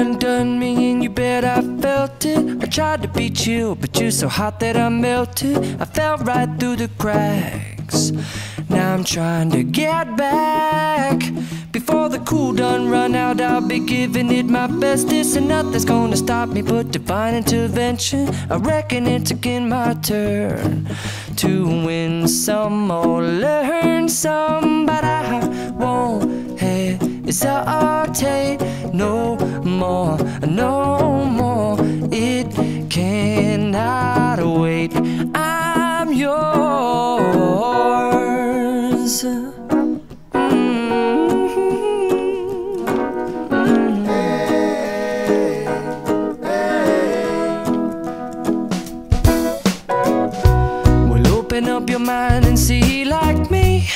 undone me and you bet I felt it. I tried to be chill, but you're so hot that I melted. I fell right through the cracks. Now I'm trying to get back. Before the cool done run out, I'll be giving it my bestest, and nothing's gonna stop me but divine intervention. I reckon it's again my turn to win some or learn some, but I won't hesitate no more, no more. It cannot wait. I'm yours. Open up your mind and see like me.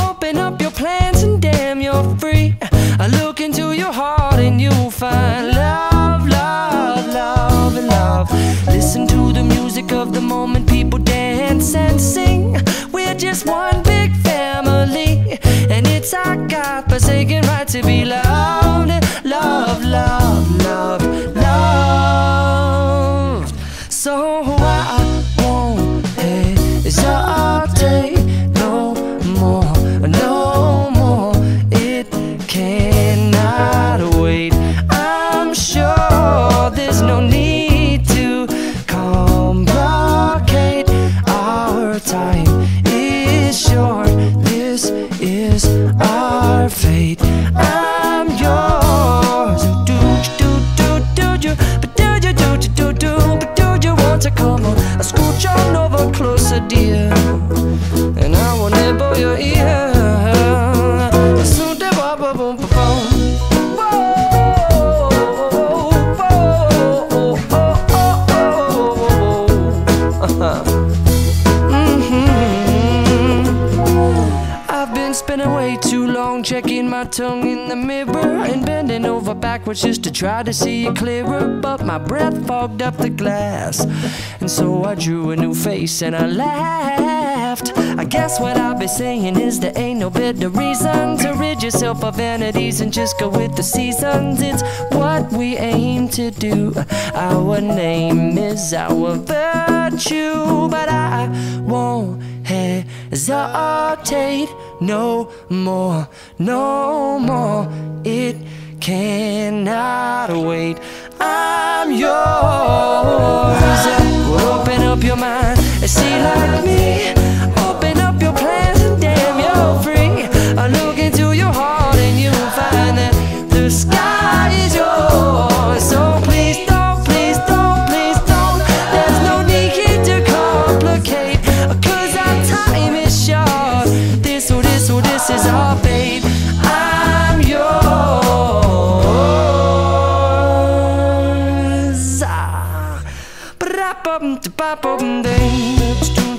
Open up your plans and damn, you're free. I look into your heart and you'll find love, love, love, and love. Listen to the music of the moment, people dance and sing. We're just one big family, and it's our God-forsaken right to be loved, loved, loved, loved, loved. So I won't hesitate no more, no more. It cannot wait. I'm sure there's no need to complicate. Our time is short. This is our fate. I'm yours. Do you, but do you, but do you want to come on? I scooch on over closer, dear, and I will nibble your ear. Soon to boom, boom, boom, boom. I've been spinning way too long, checking my tongue in the mirror and bending over backwards just to try to see it clearer. But my breath fogged up the glass, and so I drew a new face and I laughed. I guess what I'll be saying is there ain't no better reason to rid yourself of vanities and just go with the seasons. It's what we aim to do. Our name is our virtue, but I won't hesitate no more, no more. It cannot wait. I'm yours. Open up your mind and see like me. Open up your plans and damn, you're free. I look into your heart and you'll find that the sky is yours. So please don't, please don't, please don't. There's no need to complicate, 'cause our time is short. This is our fate. I'm yours. Ba-da-bum-da-ba-bum-ding.